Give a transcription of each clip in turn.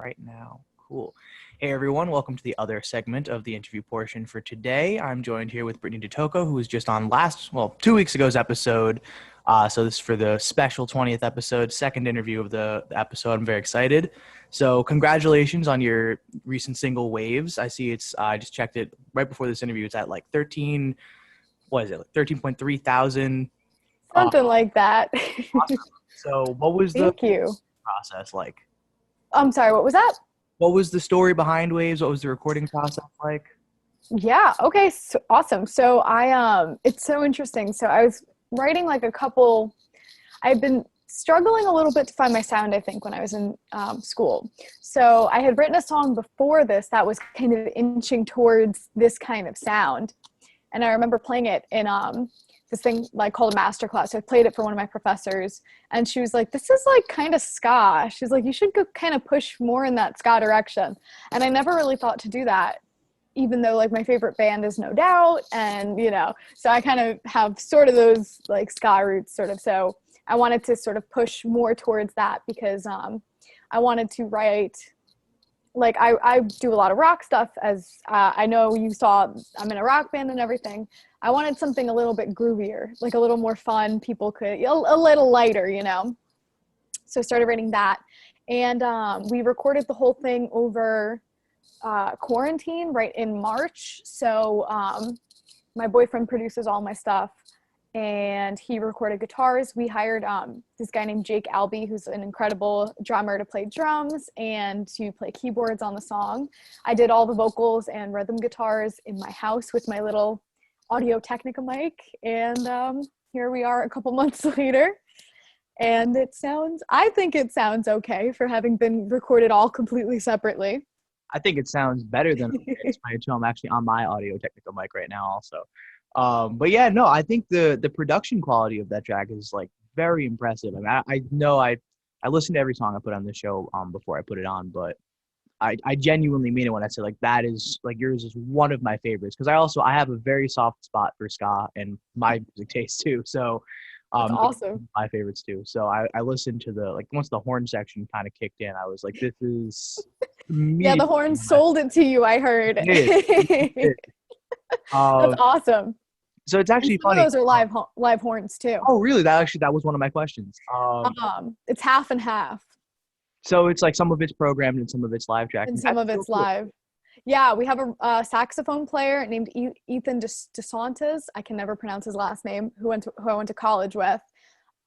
right now. Cool. Hey everyone, welcome to the other segment of the interview portion for today. I'm joined here with Britney DiTocco, who was just on 2 weeks ago's episode. So this is for the special 20th episode, second interview of the episode. I'm very excited. So congratulations on your recent single Waves. I see I just checked it right before this interview. It's at like 13.3 thousand. Something like that. Awesome. So what was the Thank you. process like? I'm sorry, what was that? What was the story behind Waves? What was the recording process like? Yeah, okay, so, awesome. So it's so interesting. So I was writing I've been struggling a little bit to find my sound, I think, when I was in school. So I had written a song before this that was kind of inching towards this kind of sound. And I remember playing it in this thing like called a master class. So I played it for one of my professors, and she was like, this is like kind of ska. She's like, you should go kind of push more in that ska direction. And I never really thought to do that, even though like my favorite band is No Doubt, and so I kind of have sort of those like ska roots sort of. So I wanted to sort of push more towards that because I wanted to write, like I do a lot of rock stuff, as I know you saw I'm in a rock band and everything. I wanted something a little bit groovier, like a little more fun. People could, a little lighter, So I started writing that. And we recorded the whole thing over quarantine right in March. So my boyfriend produces all my stuff, and he recorded guitars. We hired this guy named Jake Albee, who's an incredible drummer, to play drums and to play keyboards on the song. I did all the vocals and rhythm guitars in my house with my little Audio-Technica mic, and here we are a couple months later, and I think it sounds okay for having been recorded all completely separately. I think it sounds better than it's my show. I'm actually on my Audio-Technica mic right now also. But yeah, no, I think the production quality of that track is like very impressive. I mean, I know I listen to every song I put on the show before I put it on, but I genuinely mean it when I say like that is like yours is one of my favorites, because I have a very soft spot for ska and my music taste too. So That's awesome. my favorites too. So I listened to once the horn section kind of kicked in, I was like, this is yeah, the horn sold it to you, I heard. It did. That's awesome. So it's actually funny. Those are live horns too. Oh, really? That was one of my questions. It's half and half. So it's like some of it's programmed and some of it's live tracked. And some of it's live. Yeah, we have a saxophone player named Ethan DeSantis. I can never pronounce his last name, who I went to college with.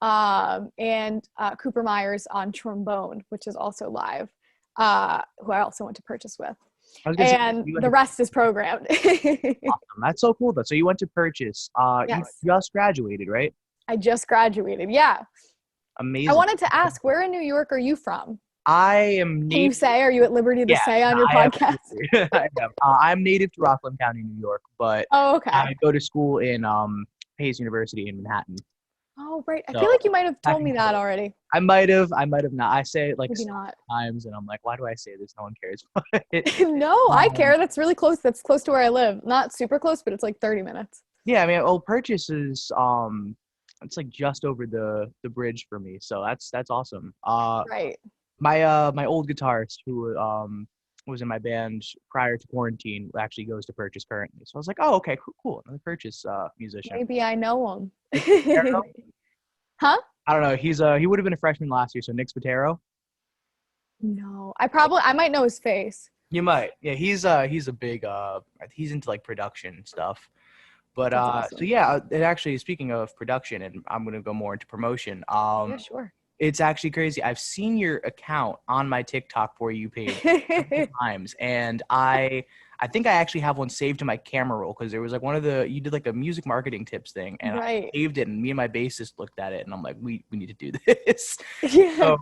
And Cooper Myers on trombone, which is also live, who I also went to Purchase with. And the rest is programmed. Awesome. That's so cool though. So you went to Purchase. Yes. You just graduated, right? I just graduated, yeah. Amazing. I wanted to ask, where in New York are you from? I am native. Can you say, are you at liberty to say on your podcast? I am. I'm native to Rockland County, New York, but okay. I go to school in Hayes University in Manhattan. Oh, right. I feel like you might have told me that already. I might have not. I say it like maybe not times, and I'm like, why do I say this? No one cares. No, I care. That's really close. That's close to where I live. Not super close, but it's like 30 minutes. Yeah, I mean, Purchase is it's like just over the bridge for me, so that's awesome. Right. My old guitarist who was in my band prior to quarantine actually goes to Purchase currently. So I was like, oh, okay, cool. Another Purchase musician. Maybe I know him. Huh? I don't know. He would have been a freshman last year, so Nick Spatero. No, I might know his face. You might. Yeah, he's a big he's into like production stuff. But awesome. So yeah, it actually, speaking of production, and I'm gonna go more into promotion. Yeah, sure. It's actually crazy. I've seen your account on my TikTok for you page times, and I think I actually have one saved to my camera roll, because there was like you did like a music marketing tips thing, and I saved it, and me and my bassist looked at it, and I'm like, we need to do this. Yeah. So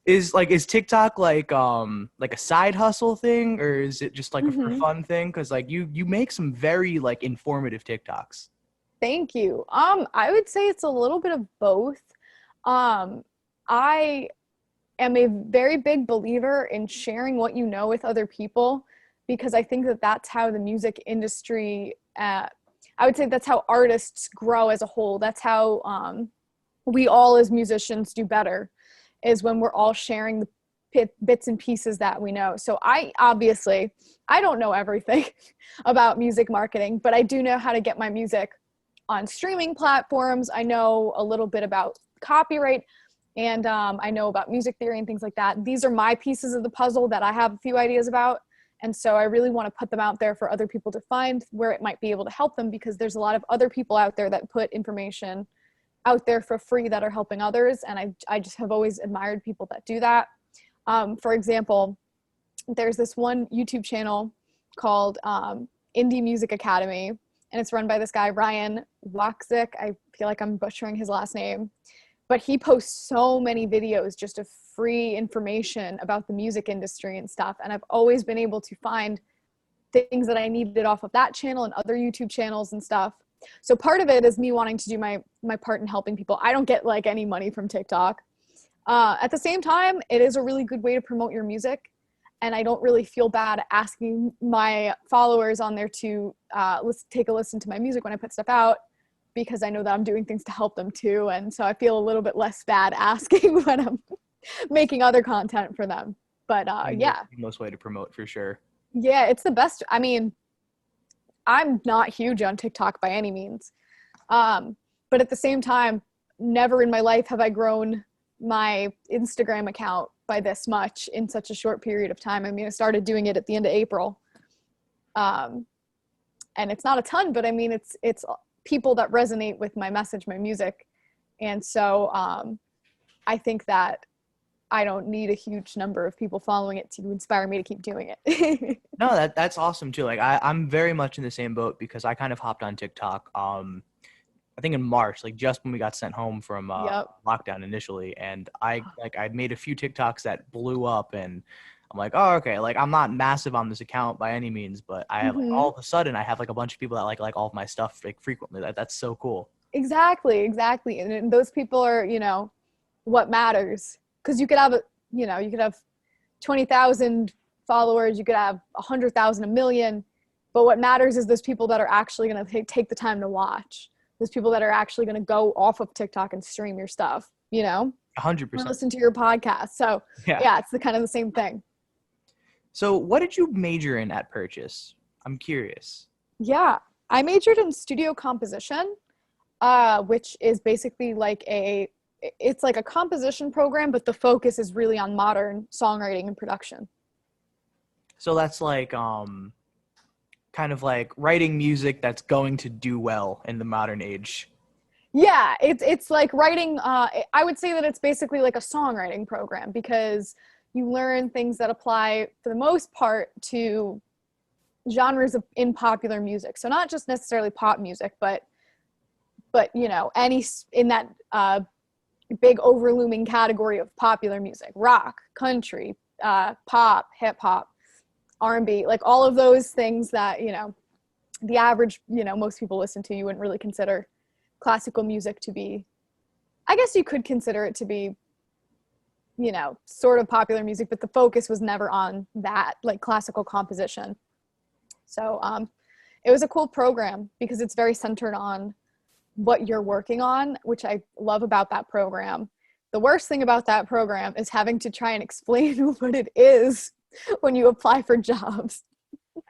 is TikTok like a side hustle thing, or is it just like a for fun thing? Because like you make some very like informative TikToks. Thank you. I would say it's a little bit of both. I am a very big believer in sharing what you know with other people, because I think that that's how the music industry, I would say that's how artists grow as a whole. That's how we all as musicians do better, is when we're all sharing bits and pieces that we know. So I don't know everything about music marketing, but I do know how to get my music on streaming platforms. I know a little bit about copyright, and I know about music theory and things like that. These are my pieces of the puzzle that I have a few ideas about. And so I really want to put them out there for other people to find where it might be able to help them, because there's a lot of other people out there that put information out there for free that are helping others. And I just have always admired people that do that. For example, there's this one YouTube channel called Indie Music Academy, and it's run by this guy, Ryan Wachzik. I feel like I'm butchering his last name, but he posts so many videos just of free information about the music industry and stuff. And I've always been able to find things that I needed off of that channel and other YouTube channels and stuff. So part of it is me wanting to do my part in helping people. I don't get like any money from TikTok. At the same time, it is a really good way to promote your music. And I don't really feel bad asking my followers on there to take a listen to my music when I put stuff out, because I know that I'm doing things to help them too. And so I feel a little bit less bad asking when I'm making other content for them. But yeah. The most way to promote, for sure. Yeah, it's the best. I mean, I'm not huge on TikTok by any means. But at the same time, never in my life have I grown my Instagram account by this much in such a short period of time. I mean, I started doing it at the end of April. And it's not a ton, but I mean, it's people that resonate with my message, my music. And so I think that I don't need a huge number of people following it to inspire me to keep doing it. No, that's awesome too. Like I'm very much in the same boat, because I kind of hopped on TikTok I think in March, like just when we got sent home from lockdown initially, and I'd made a few TikToks that blew up, and I'm like, oh, okay, like I'm not massive on this account by any means, but I have like, all of a sudden I have like a bunch of people that like all of my stuff like frequently. That's so cool. Exactly. And those people are, what matters. Because you could have, you could have 20,000 followers, you could have 100,000, a million, but what matters is those people that are actually going to take the time to watch. Those people that are actually going to go off of TikTok and stream your stuff, 100%. Listen to your podcast. So yeah, it's kind of the same thing. So what did you major in at Purchase? I'm curious. Yeah, I majored in studio composition, which is basically it's like a composition program, but the focus is really on modern songwriting and production. So that's like, kind of like writing music that's going to do well in the modern age. Yeah, it's like writing, I would say that it's basically like a songwriting program, because you learn things that apply for the most part to genres in popular music. So not just necessarily pop music, but any in that big overlooming category of popular music: rock, country, pop, hip hop, R&B, like all of those things that, the average, most people listen to. You wouldn't really consider classical music to be, I guess you could consider it to be, sort of popular music, but the focus was never on that, like classical composition. So it was a cool program because it's very centered on what you're working on, which I love about that program. The worst thing about that program is having to try and explain what it is when you apply for jobs.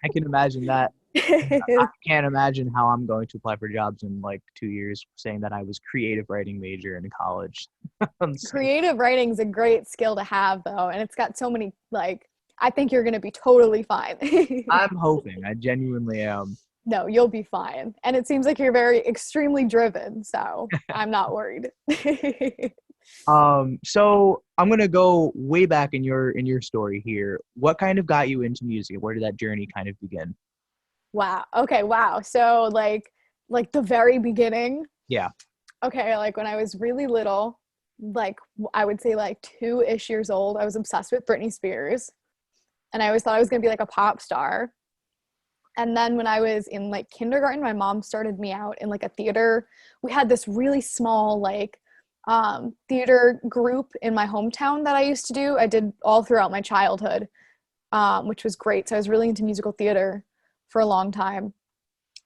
I can imagine that. I can't imagine how I'm going to apply for jobs in like 2 years saying that I was creative writing major in college. Creative writing is a great skill to have, though, and it's got so many, I think you're going to be totally fine. I'm hoping. I genuinely am. No, you'll be fine. And it seems like you're very extremely driven, so I'm not worried. So I'm gonna go way back in your story here. What kind of got you into music? Where did that journey kind of begin? Wow. Okay. Wow. So like the very beginning. Yeah. Okay. Like when I was really little, like I would say like 2-ish years old, I was obsessed with Britney Spears, and I always thought I was gonna be like a pop star. And then when I was in like kindergarten, my mom started me out in like a theater. We had this really small theater group in my hometown that I used to do. I did all throughout my childhood, which was great. So I was really into musical theater for a long time.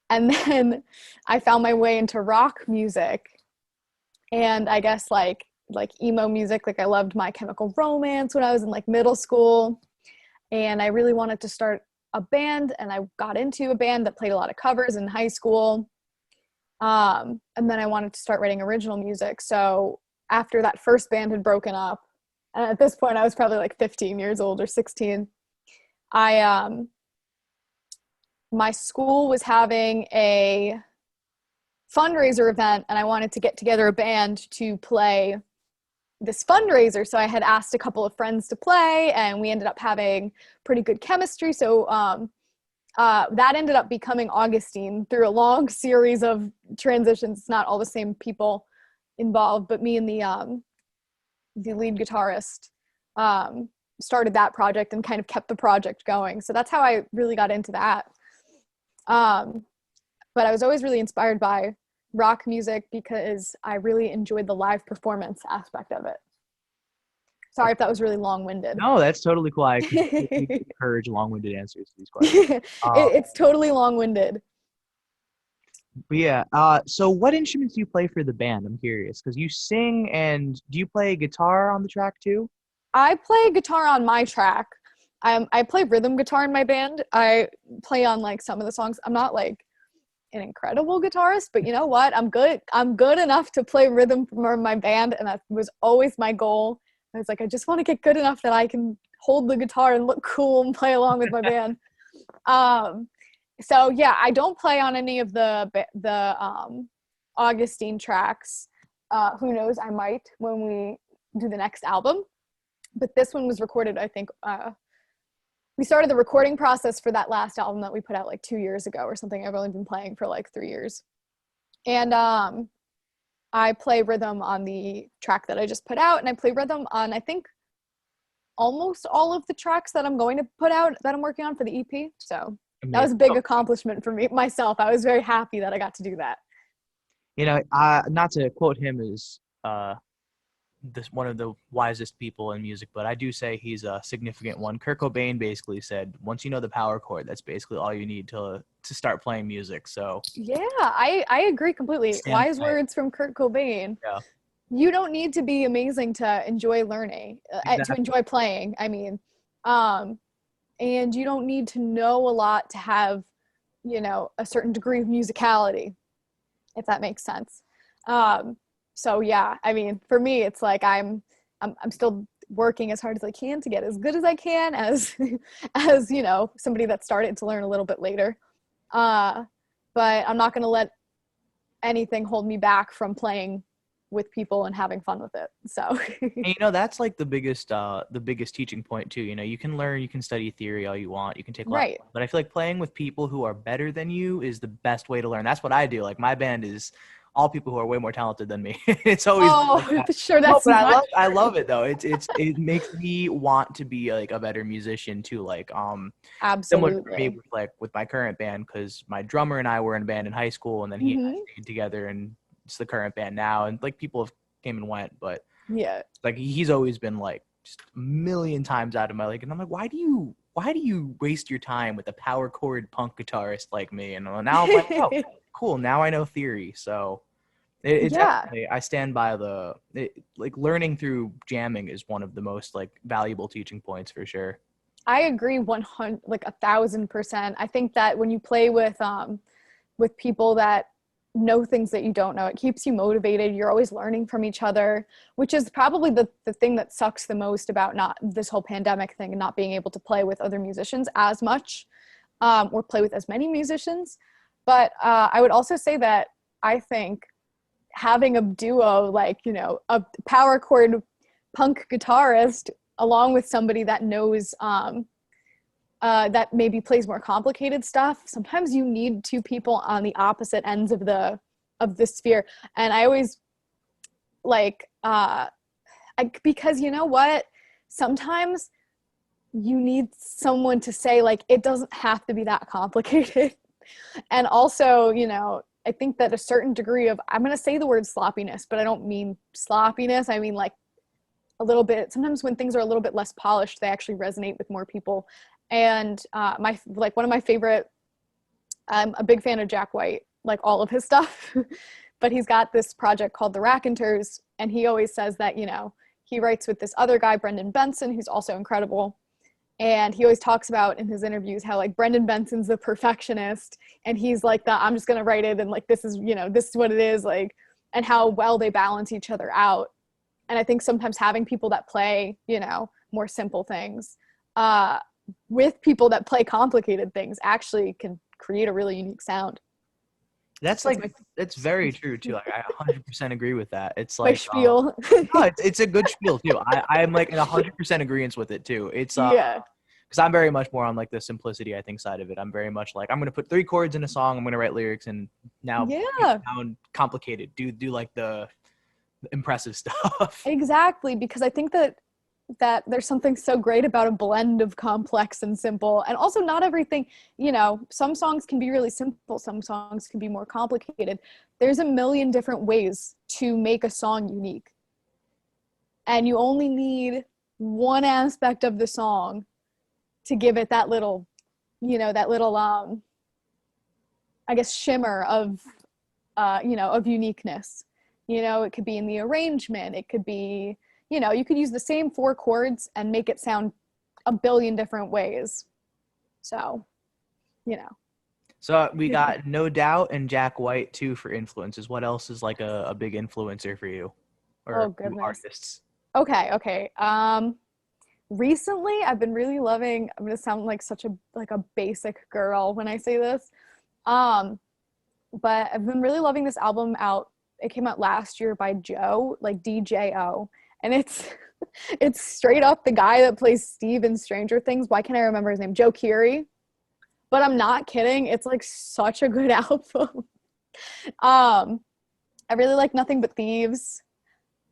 And then I found my way into rock music. And I guess like like emo music. Like I loved My Chemical Romance when I was in like middle school, and I really wanted to start a band, and I got into a band that played a lot of covers in high school. And then I wanted to start writing original music. So after that first band had broken up, and at this point I was probably like 15 years old or 16, I my school was having a fundraiser event, and I wanted to get together a band to play this fundraiser. So I had asked a couple of friends to play, and we ended up having pretty good chemistry. So that ended up becoming Augustine through a long series of transitions. It's not all the same people involved, but me and the lead guitarist started that project and kind of kept the project going. So that's how I really got into that. But I was always really inspired by rock music because I really enjoyed the live performance aspect of it. Sorry if that was really long-winded. No, that's totally cool. I completely encourage long-winded answers to these questions. It's totally long-winded. But yeah, so what instruments do you play for the band? I'm curious because you sing, and do you play guitar on the track too? I play guitar on my track. I play rhythm guitar in my band. I play on like some of the songs. I'm not like an incredible guitarist, but you know what? I'm good. I'm good enough to play rhythm for my band, and that was always my goal. I was like, I just want to get good enough that I can hold the guitar and look cool and play along with my band. So yeah, I don't play on any of the Augustine tracks. Who knows? I might when we do the next album. But this one was recorded, I think, we started the recording process for that last album that we put out like 2 years ago or something. I've only been playing for like 3 years. And I play rhythm on the track that I just put out, and I play rhythm on, I think, almost all of the tracks that I'm going to put out that I'm working on for the EP. So that was a big accomplishment for me, myself. I was very happy that I got to do that. You know, not to quote him as this one of the wisest people in music, but I do say he's a significant one. Kurt Cobain basically said, once you know the power chord, that's basically all you need to start playing music. So yeah, I agree completely. Wise words from Kurt Cobain. Yeah. You don't need to be amazing to enjoy learning, to enjoy playing. I mean, and you don't need to know a lot to have, you know, a certain degree of musicality, if that makes sense. So yeah, I mean, for me, it's like I'm still working as hard as I can to get as good as I can as as you know, somebody that started to learn a little bit later. But I'm not going to let anything hold me back from playing with people and having fun with it. So and, you know, that's like the biggest teaching point too. You know, you can learn, you can study theory all you want, you can take a lot, right. But I feel like playing with people who are better than you is the best way to learn. That's what I do. Like my band is all people who are way more talented than me. It's always like sure, that's no, but I love it though. It makes me want to be like a better musician too. Like absolutely similar for me with like with my current band, because my drummer and I were in a band in high school, and then he and I stayed together, and it's the current band now. And like people have came and went, but yeah, like he's always been like just a million times out of my league, and I'm like, why do you waste your time with a power chord punk guitarist like me? And now I'm like, oh, cool. Now I know theory. So it's definitely, I stand by like learning through jamming is one of the most like valuable teaching points for sure. I agree 100, like 1,000%. I think that when you play with people that know things that you don't know, it keeps you motivated. You're always learning from each other, which is probably the thing that sucks the most about not this whole pandemic thing and not being able to play with other musicians as much, or play with as many musicians. But I would also say that I think having a duo, like, you know, a power chord punk guitarist along with somebody that knows that maybe plays more complicated stuff, sometimes you need two people on the opposite ends of the sphere. And I always like because you know what, sometimes you need someone to say like it doesn't have to be that complicated. And also, you know, I think that a certain degree of, I'm going to say the word sloppiness, but I don't mean sloppiness. I mean like a little bit, sometimes when things are a little bit less polished, they actually resonate with more people. And one of my favorite, I'm a big fan of Jack White, like all of his stuff. but he's got this project called The Raconteurs, and he always says that, you know, he writes with this other guy, Brendan Benson, who's also incredible. And he always talks about in his interviews how like Brendan Benson's the perfectionist, and he's like the I'm just gonna write it and like this is, you know, this is what it is, like, and how well they balance each other out. And I think sometimes having people that play, you know, more simple things with people that play complicated things actually can create a really unique sound. That's like, it's very true too. Like I 100% agree with that. It's My like, spiel. no, it's a good spiel too. I'm like in 100% agreement with it too. It's Yeah. because I'm very much more on like the simplicity, I think, side of it. I'm very much like, I'm gonna put 3 chords in a song, I'm gonna write lyrics, and now make it sound complicated. Do like the impressive stuff. Exactly, because I think that there's something so great about a blend of complex and simple. And also not everything, you know, some songs can be really simple, some songs can be more complicated. There's a million different ways to make a song unique. And you only need one aspect of the song to give it that little, you know, that little I guess shimmer of you know, of uniqueness. You know, it could be in the arrangement, it could be, you know, you could use the same 4 chords and make it sound a billion different ways. So, you know. So we got No Doubt and Jack White too for influences. What else is like a big influencer for you, or Oh goodness. artists? Okay. Recently I've been really loving, I'm gonna sound like such a basic girl when I say this. But I've been really loving this album out. It came out last year by Joe, like DJO. And it's straight up the guy that plays Steve in Stranger Things. Why can't I remember his name? Joe Keery. But I'm not kidding. It's like such a good album. I really like Nothing But Thieves.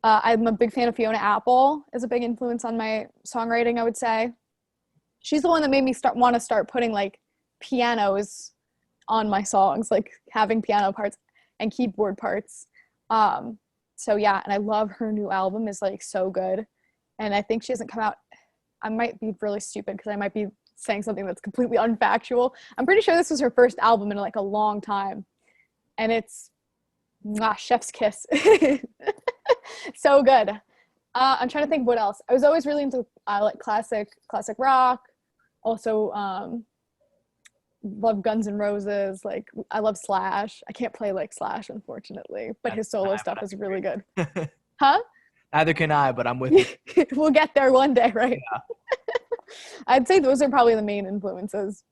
I'm a big fan of Fiona Apple, is a big influence on my songwriting, I would say. She's the one that made me want to start putting like pianos on my songs, like having piano parts and keyboard parts. So yeah, and I love her new album, is like so good. And I think she hasn't come out, I might be really stupid because I might be saying something that's completely unfactual. I'm pretty sure this was her first album in like a long time. And it's chef's kiss. So good. I'm trying to think what else. I was always really into like classic rock. Also love Guns N' Roses. Like I love Slash. I can't play like Slash, unfortunately, but his solo stuff is really good. Huh? Neither can I, but I'm with you. We'll get there one day, right? Yeah. I'd say those are probably the main influences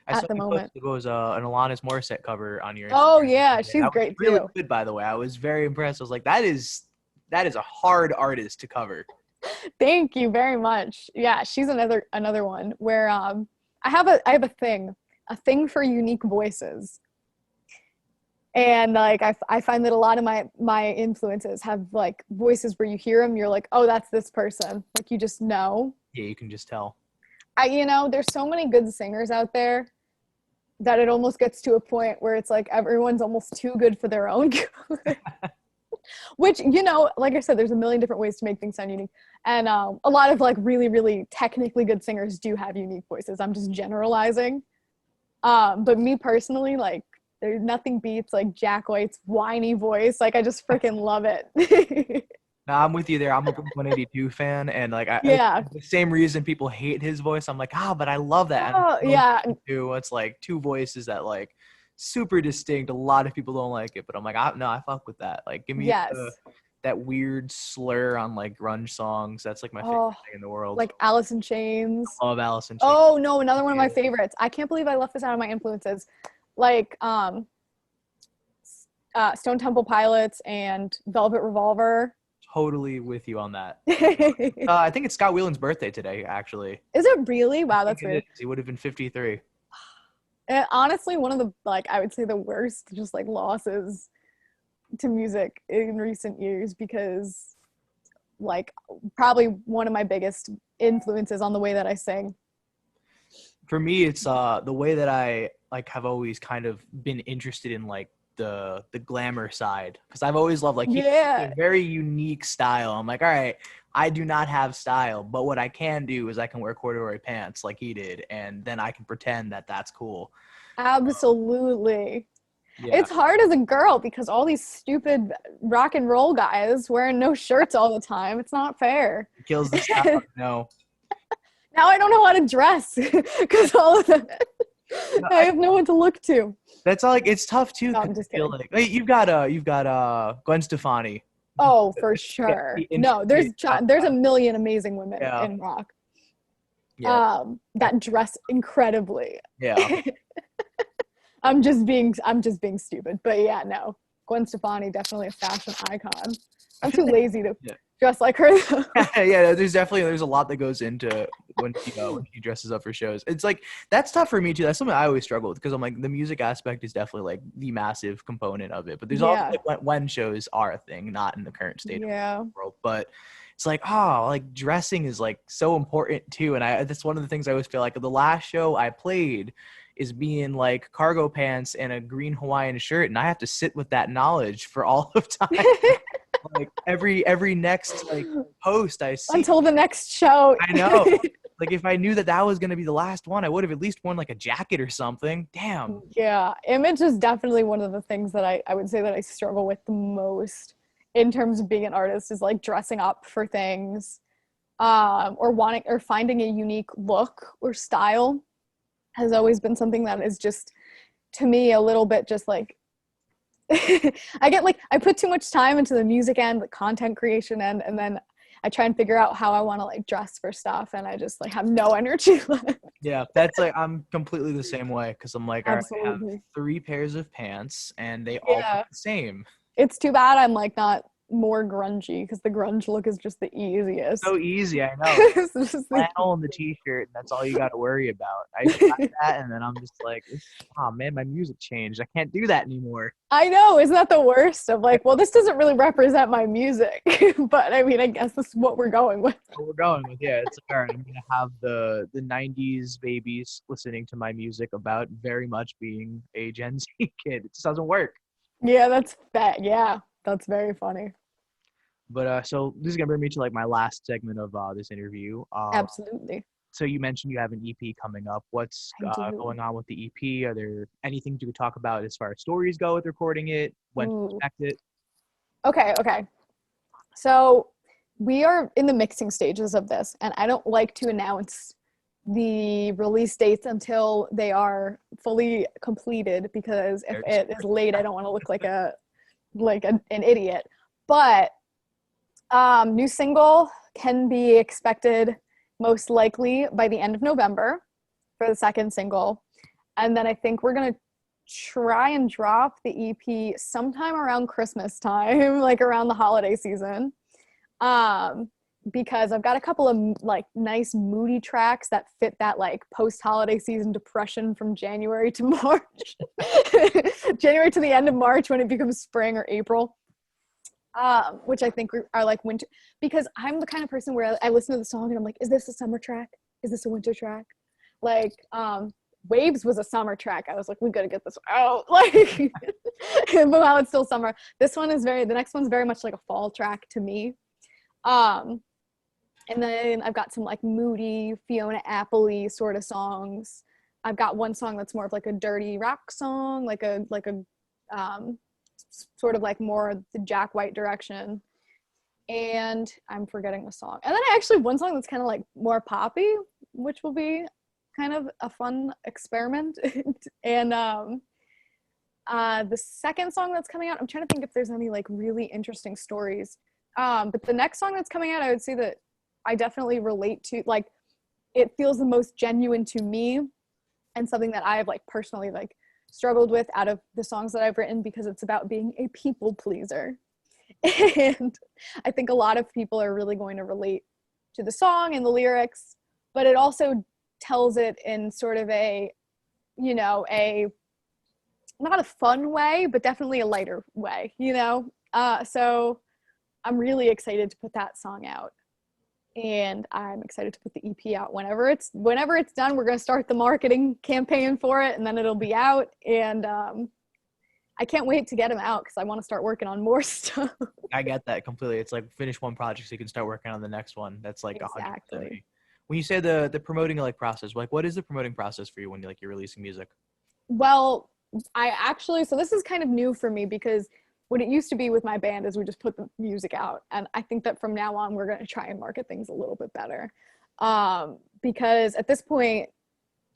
at the moment. It was an Alanis Morissette cover on your Instagram. Oh yeah, she's great really too. good, by the way. I was very impressed. I was like, that is a hard artist to cover. Thank you very much. Yeah, she's another one where I have a thing for unique voices. And like I find that a lot of my influences have like voices where you hear them, you're like, oh, that's this person. Like you just know. Yeah, you can just tell. You know, there's so many good singers out there that it almost gets to a point where it's like everyone's almost too good for their own good. Which, you know, like I said, there's a million different ways to make things sound unique. And a lot of like really, really technically good singers do have unique voices. I'm just generalizing. But me personally, like, there's nothing beats like Jack White's whiny voice. Like, I just freaking love it. No, I'm with you there. I'm a Blink-182 fan, and like, the same reason people hate his voice. I'm like, but I love that. Oh, yeah. It's like 2 voices that like super distinct. A lot of people don't like it, but I'm like, I fuck with that. Like, give me that weird slur on like grunge songs. That's like my favorite thing in the world. Like Alice in Chains. I love Alice in Chains. Oh no, another one of my favorites. I can't believe I left this out of my influences. Like Stone Temple Pilots and Velvet Revolver. Totally with you on that. I think it's Scott Weiland's birthday today, actually. Is it really? Wow, that's weird. He would have been 53. And honestly, one of the, like, I would say the worst just like losses to music in recent years, because like probably one of my biggest influences on the way that I sing. For me, it's the way that I like have always kind of been interested in like the glamour side, because I've always loved like a very unique style. I'm like, all right, I do not have style, but what I can do is I can wear corduroy pants like he did, and then I can pretend that that's cool. Absolutely. Yeah, It's hard as a girl because all these stupid rock and roll guys wearing no shirts all the time. It's not fair. it kills the style. No, Now I don't know how to dress because all of that. no, I have no one to look to. that's all, like it's tough too. No, 'Cause I'm just I feel kidding. like hey, you've got Gwen Stefani. Oh, for Yeah, sure. the No, intricate there's a million amazing women yeah, in rock. yeah, That dress incredibly. yeah. I'm just being stupid. But yeah, no. Gwen Stefani, definitely a fashion icon. I I'm feel too like lazy to yeah. dress like her though. Yeah, there's a lot that goes into when she dresses up for shows. It's like that's tough for me too. That's something I always struggle with because I'm like the music aspect is definitely like the massive component of it. But there's also Yeah. like when shows are a thing, not in the current state of Yeah. the world. But it's like like dressing is like so important too. And that's one of the things I always feel like the last show I played is being like cargo pants and a green Hawaiian shirt, and I have to sit with that knowledge for all of time. Like every next like post I see. Until the next show. I know. Like if I knew that that was gonna be the last one, I would have at least worn like a jacket or something. Damn. Yeah, image is definitely one of the things that I would say that I struggle with the most in terms of being an artist is like dressing up for things, or wanting or finding a unique look or style has always been something that is just to me a little bit just like I get like I put too much time into the music end, the content creation end, and then I try and figure out how I want to like dress for stuff, and I just like have no energy left. Yeah, that's like I'm completely the same way because I'm like, all right, I have Absolutely. 3 pairs of pants and they all look Yeah. the same. It's too bad I'm like not more grungy because the grunge look is just the So easiest. easy, I know. It's just the- Flannel and the t-shirt, and that's all you got to worry about. I try that, and then I'm just like, oh man, my music changed. I can't do that anymore. I know, isn't that the worst? Of like, well, this doesn't really represent my music, but I mean, I guess this is what we're going with. What we're going with, yeah, it's like, all right, I'm gonna have the '90s babies listening to my music about very much being a Gen Z kid. It just doesn't work. Yeah, that's fat. Yeah, that's very funny. But so this is gonna bring me to like my last segment of this interview. Absolutely. So you mentioned you have an EP coming up. What's I do. going on with the EP? Are there anything you could talk about as far as stories go with recording it? When to Ooh. expect it? Okay. So we are in the mixing stages of this, and I don't like to announce the release dates until they are fully completed because if it is late, I don't want to look like an idiot. But new single can be expected most likely by the end of November for the second single. And then I think we're going to try and drop the EP sometime around Christmas time, like around the holiday season. Because I've got a couple of like nice moody tracks that fit that like post-holiday season depression from January to March. January to the end of March when it becomes spring or April. Which I think are like winter, because I'm the kind of person where I listen to the song and I'm like, is this a summer track? Is this a winter track? Like, Waves was a summer track. I was like, we gotta get this out. Like, but while it's still summer, the next one's very much like a fall track to me. And then I've got some like moody Fiona Apple-y sort of songs. I've got one song that's more of like a dirty rock song, like a sort of like more the Jack White direction. And I'm forgetting the song. And then I actually have one song that's kind of like more poppy, which will be kind of a fun experiment. And the second song that's coming out, I'm trying to think if there's any like really interesting stories. But the next song that's coming out, I would say that I definitely relate to, like, it feels the most genuine to me and something that I have like personally like struggled with out of the songs that I've written because it's about being a people pleaser. And I think a lot of people are really going to relate to the song and the lyrics, but it also tells it in sort of a, you know, not a fun way, but definitely a lighter way, you know? So I'm really excited to put that song out. And I'm excited to put the EP out whenever it's done. We're going to start the marketing campaign for it, and then it'll be out. And I can't wait to get them out because I want to start working on more stuff. I get that completely. It's like finish one project so you can start working on the next one. That's like 100%. Exactly. When you say the promoting like process, like what is the promoting process for you when you're releasing music? Well, I actually, so this is kind of new for me because what it used to be with my band is we just put the music out. And I think that from now on, we're going to try and market things a little bit better. Because at this point,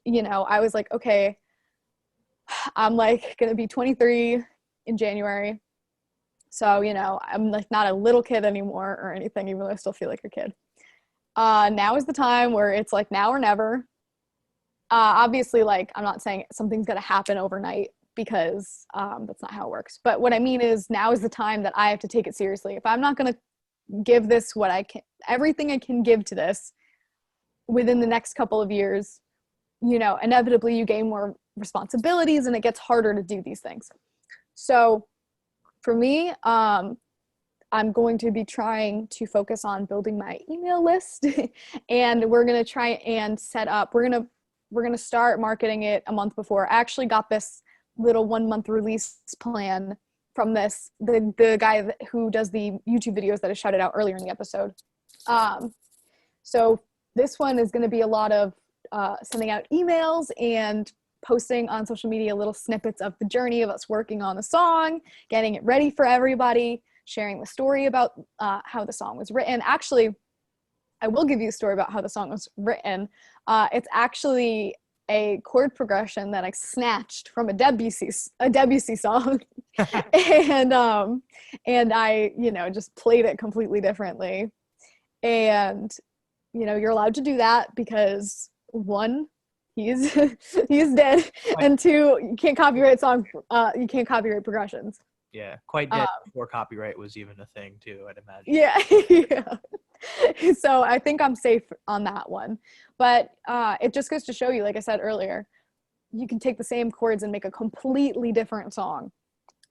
you know, I was like, okay, I'm like going to be 23 in January. So, you know, I'm like not a little kid anymore or anything, even though I still feel like a kid. Now is the time where it's like now or never. Obviously, like, I'm not saying something's going to happen overnight because that's not how it works. But what I mean is now is the time that I have to take it seriously. If I'm not going to give this what I can, everything I can give to this within the next couple of years, you know, inevitably you gain more responsibilities and it gets harder to do these things. So for me, I'm going to be trying to focus on building my email list and we're going to try and set up, we're going to start marketing it a month before. I actually got this little 1 month release plan from the guy who does the YouTube videos that I shouted out earlier in the episode. So this one is going to be a lot of sending out emails and posting on social media little snippets of the journey of us working on the song, getting it ready for everybody, sharing the story about how the song was written. Actually, I will give you a story about how the song was written. It's actually a chord progression that I snatched from a Debussy song, and I, you know, just played it completely differently. And you know, you're allowed to do that because one, he's dead, and two, you can't copyright you can't copyright progressions. Yeah, quite dead before copyright was even a thing too, I'd imagine. Yeah, yeah. So I think I'm safe on that one. But it just goes to show you, like I said earlier, you can take the same chords and make a completely different song.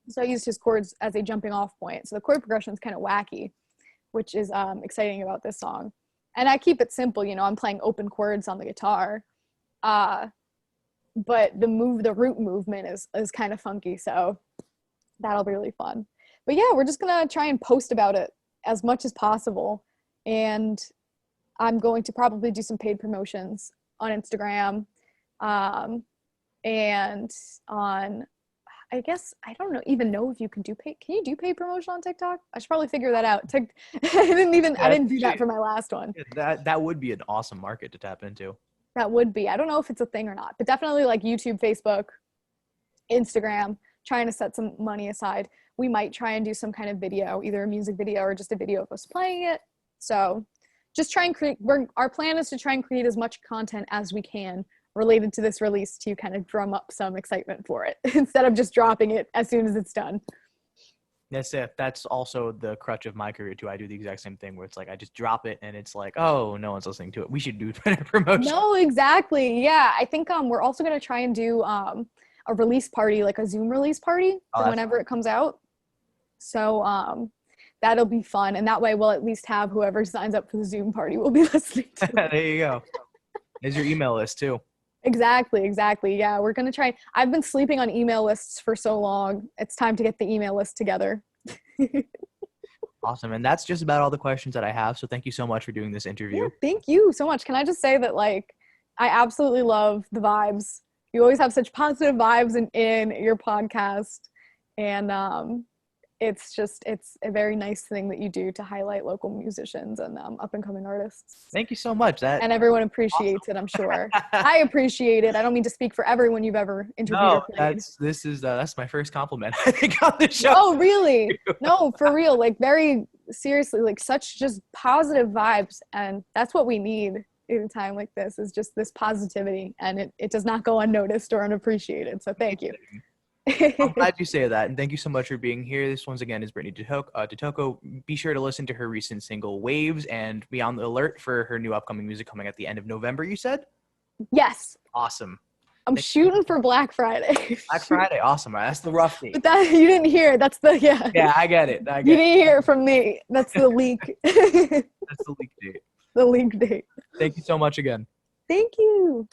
So I used his chords as a jumping off point. So the chord progression is kind of wacky, which is exciting about this song. And I keep it simple, you know, I'm playing open chords on the guitar. But the root movement is kind of funky. So that'll be really fun. But yeah, we're just going to try and post about it as much as possible. And I'm going to probably do some paid promotions on Instagram and on, I guess, I don't even know if you can do paid. Can you do paid promotion on TikTok? I should probably figure that out. I didn't do that for my last one. That would be an awesome market to tap into. That would be. I don't know if it's a thing or not, but definitely like YouTube, Facebook, Instagram, trying to set some money aside. We might try and do some kind of video, either a music video or just a video of us playing it. So just try and create, our plan is to try and create as much content as we can related to this release to kind of drum up some excitement for it instead of just dropping it as soon as it's done. That's also the crutch of my career too. I do the exact same thing where it's like I just drop it and it's like, oh, no one's listening to it. We should do promotion. No, exactly. Yeah, I think we're also going to try and do a release party, like a Zoom release party whenever it comes out. So that'll be fun. And that way we'll at least have whoever signs up for the Zoom party will be listening to it. There you go. There's your email list too. Exactly. Yeah, we're going to try. I've been sleeping on email lists for so long. It's time to get the email list together. Awesome. And that's just about all the questions that I have. So thank you so much for doing this interview. Yeah, thank you so much. Can I just say that, like, I absolutely love the vibes. You always have such positive vibes in your podcast. And it's a very nice thing that you do to highlight local musicians and up and coming artists. Thank you so much. And everyone appreciates it, I'm sure. I appreciate it. I don't mean to speak for everyone you've ever interviewed or played. That's my first compliment, I think, on the show. Oh, really? No, for real. Like, very seriously, like, such just positive vibes. And that's what we need in a time like this, is just this positivity. And it does not go unnoticed or unappreciated. So thank you. I'm glad you say that, and thank you so much for being here. This once again is Britney DiTocco. Be sure to listen to her recent single Waves and be on the alert for her new upcoming music coming at the end of November, you said? Yes. Awesome. I'm shooting for Black Friday. Black Friday, awesome. Right? That's the rough date. But that you didn't hear. That's the Yeah, I get it. You didn't hear it from me. That's the leak. That's the leak date. The leak date. Thank you so much again. Thank you.